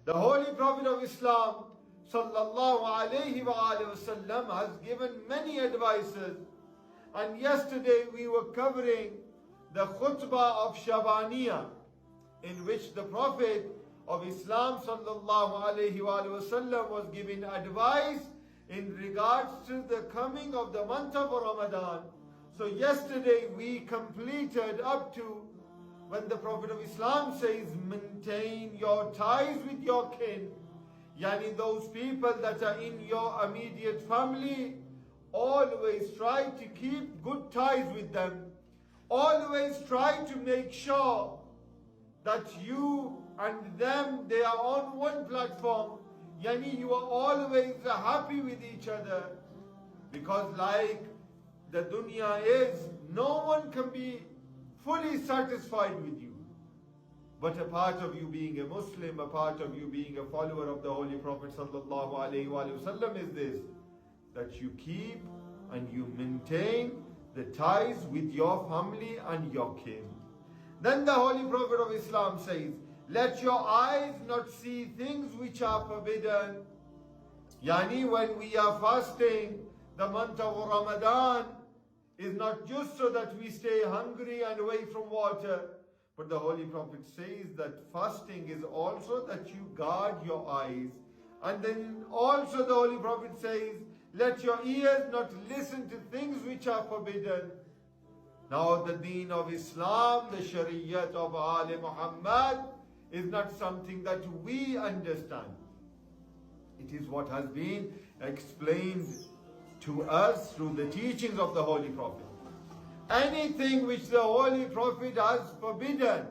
The Holy Prophet of Islam sallallahu alayhi wasallam has given many advices, and yesterday we were covering the khutbah of Shabaniya, in which the Prophet of Islam sallallahu alayhi wasallam was giving advice in regards to the coming of the month of Ramadan. So yesterday we completed up to when the Prophet of Islam says, maintain your ties with your kin, yani those people that are in your immediate family, always try to keep good ties with them. Always try to make sure that you and them, they are on one platform. Yani you are always happy with each other. Because like the dunya is, no one can be fully satisfied with you. But a part of you being a Muslim, a part of you being a follower of the Holy Prophet sallallahu alaihi wasallam is this, that you keep and you maintain the ties with your family and your kin. Then the Holy Prophet of Islam says, let your eyes not see things which are forbidden. Yani when we are fasting, the month of Ramadan is not just so that we stay hungry and away from water, but the Holy Prophet says that fasting is also that you guard your eyes. And then also the Holy Prophet says, let your ears not listen to things which are forbidden. Now the deen of Islam, the Shariat of Ali Muhammad, is not something that we understand. It is what has been explained to us through the teachings of the Holy Prophet. Anything which the Holy Prophet has forbidden,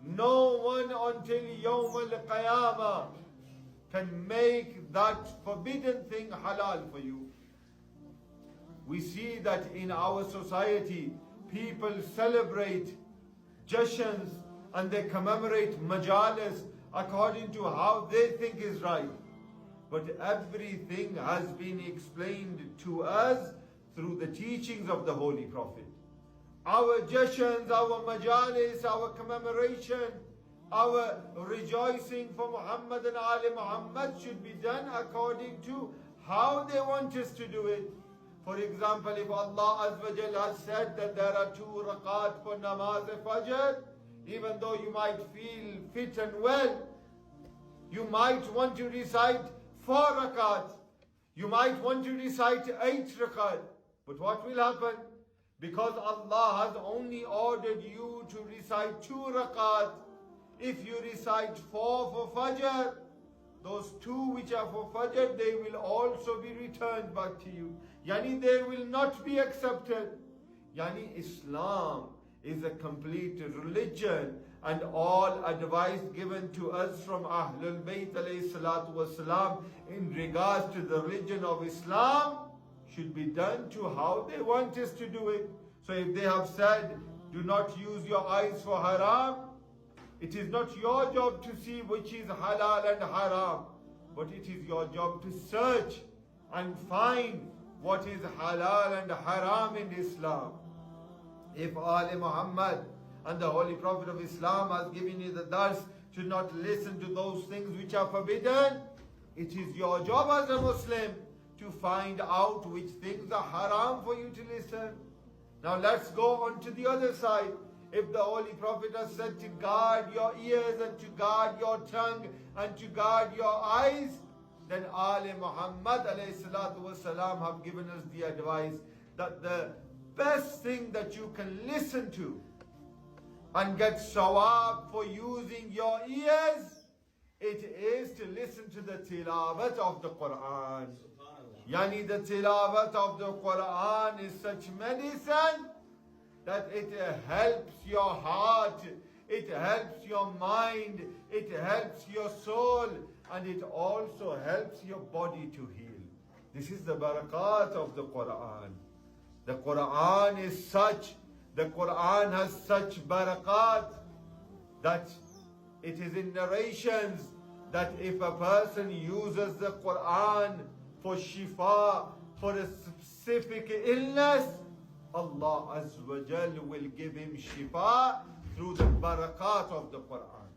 no one until Yawm al-Qiyamah can make that forbidden thing halal for you. We see that in our society, people celebrate jasans and they commemorate majalis according to how they think is right. But everything has been explained to us through the teachings of the Holy Prophet. Our jasans, our majalis, our commemoration, our rejoicing for Muhammad and Ali Muhammad should be done according to how they want us to do it. For example, if Allah Azza wa Jal has said that there are 2 rakat for namaz fajr, even though you might feel fit and well, you might want to recite 4 rakat, you might want to recite 8 rakat. But what will happen? Because Allah has only ordered you to recite 2 rakat. If you recite 4 for Fajr, those 2 which are for Fajr, they will also be returned back to you. Yani they will not be accepted. Yani Islam is a complete religion, and all advice given to us from Ahlul Bayt alayhi salatu wasalam in regards to the religion of Islam should be done to how they want us to do it. So if they have said, do not use your eyes for haram, it is not your job to see which is halal and haram, but it is your job to search and find what is halal and haram in Islam. If Ali Muhammad and the Holy Prophet of Islam has given you the dars to not listen to those things which are forbidden, it is your job as a Muslim to find out which things are haram for you to listen. Now let's go on to the other side. If the Holy Prophet has said to guard your ears and to guard your tongue and to guard your eyes, then Ali Muhammad alayhi salatu wasalam have given us the advice that the best thing that you can listen to and get sawab for using your ears, it is to listen to the tilawat of the Quran. Yani the tilawat of the Quran is such medicine that it helps your heart, it helps your mind, it helps your soul, and it also helps your body to heal. This is the barakat of the Quran. The Quran is such, the Quran has such barakat that it is in narrations that if a person uses the Quran for shifa, for a specific illness, Allah Azza wa Jal will give him shifa through the barakat of the Quran.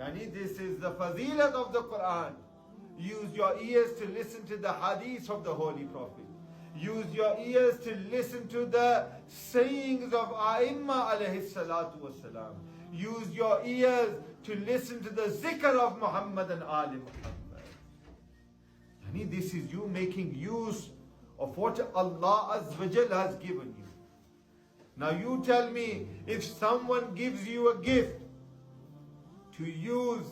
Yani this is the fazilat of the Quran. Use your ears to listen to the hadith of the Holy Prophet. Use your ears to listen to the sayings of A'imma alayhi salatu wasalam. Use your ears to listen to the zikr of Muhammad and Ali Muhammad. Yani this is you making use of what Allah Azza wa Jal has given you. Now you tell me, if someone gives you a gift to use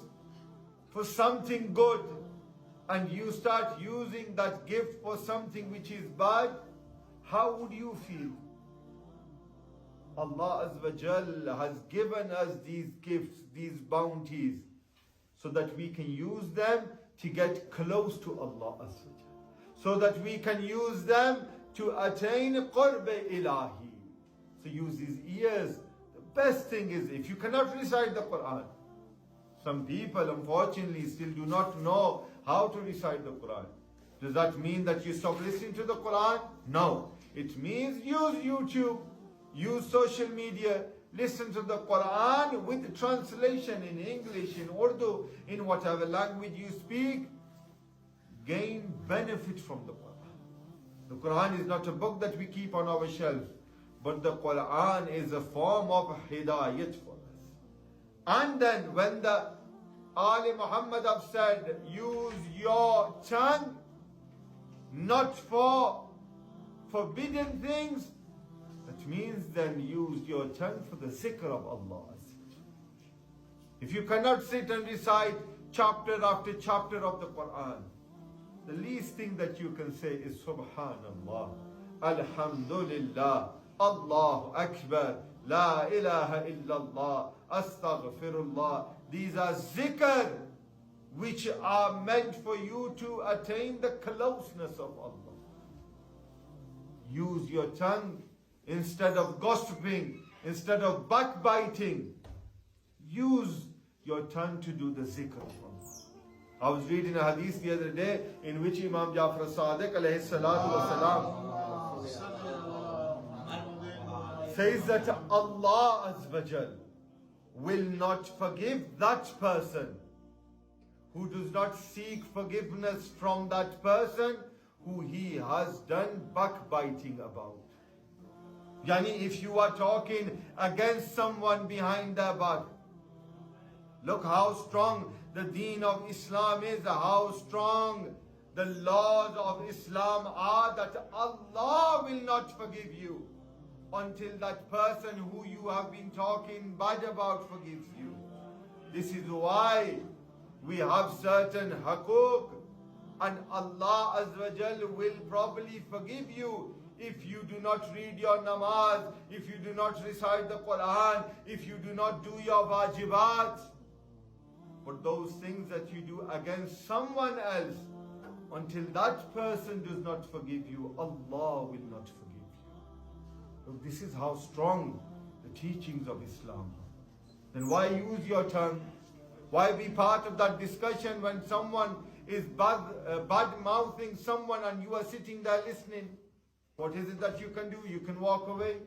for something good, and you start using that gift for something which is bad, how would you feel? Allah Azza wa Jal has given us these gifts, these bounties, so that we can use them to get close to Allah Azza wa Jal, so that we can use them to attain qurb ilahi. So use these ears. The best thing is, if you cannot recite the Quran, some people unfortunately still do not know how to recite the Quran. Does that mean that you stop listening to the Quran? No. It means use YouTube, use social media, listen to the Quran with translation in English, in Urdu, in whatever language you speak. Gain benefit from the Quran. The Quran is not a book that we keep on our shelves, but the Quran is a form of hidayat for us. And then when the Ali Muhammad have said, use your tongue not for forbidden things, that means then use your tongue for the zikr of Allah. If you cannot sit and recite chapter after chapter of the Quran, the least thing that you can say is Subhanallah, Alhamdulillah, Allahu Akbar, La ilaha illallah, Astaghfirullah. These are zikr which are meant for you to attain the closeness of Allah. Use your tongue instead of gossiping, instead of backbiting. Use your tongue to do the zikr of Allah. I was reading a hadith the other day in which Imam Jafar Sadiq alayhi salatu wasalam says that Allah Azza wa Jal will not forgive that person who does not seek forgiveness from that person who he has done backbiting about. Yani, if you are talking against someone behind their back, look how strong the deen of Islam is, how strong the laws of Islam are, that Allah will not forgive you until that person who you have been talking bad about forgives you. This is why we have certain haqooq, and Allah Azza wa Jal will probably forgive you if you do not read your namaz, if you do not recite the Quran, if you do not do your wajibat. But those things that you do against someone else, until that person does not forgive you, Allah will not forgive you. Look, this is how strong the teachings of Islam are. Then why use your tongue? Why be part of that discussion when someone is bad-mouthing someone and you are sitting there listening? What is it that you can do? You can walk away.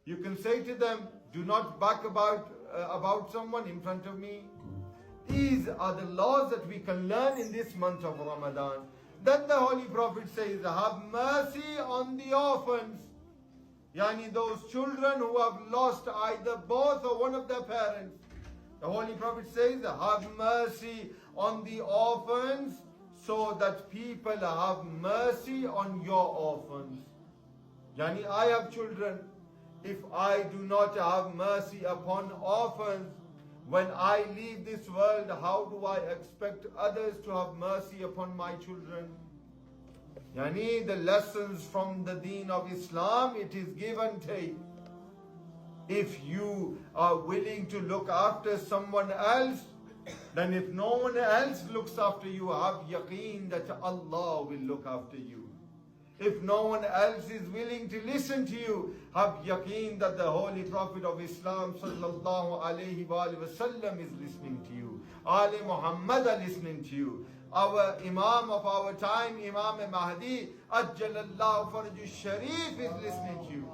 You can say to them, do not back about someone in front of me. These are the laws that we can learn in this month of Ramadan. Then the Holy Prophet says, have mercy on the orphans. Yani those children who have lost either both or one of their parents. The Holy Prophet says, have mercy on the orphans so that people have mercy on your orphans. Yani I have children. If I do not have mercy upon orphans, when I leave this world, how do I expect others to have mercy upon my children? Yani the lessons from the deen of Islam, it is give and take. If you are willing to look after someone else, then if no one else looks after you, have yaqeen that Allah will look after you. If no one else is willing to listen to you, have yaqeen that the Holy Prophet of Islam sallallahu alayhi wa sallam is listening to you. Ali Muhammad are listening to you. Our Imam of our time, Imam Mahdi, Ajjalallahu Faraju Sharif, is listening to you.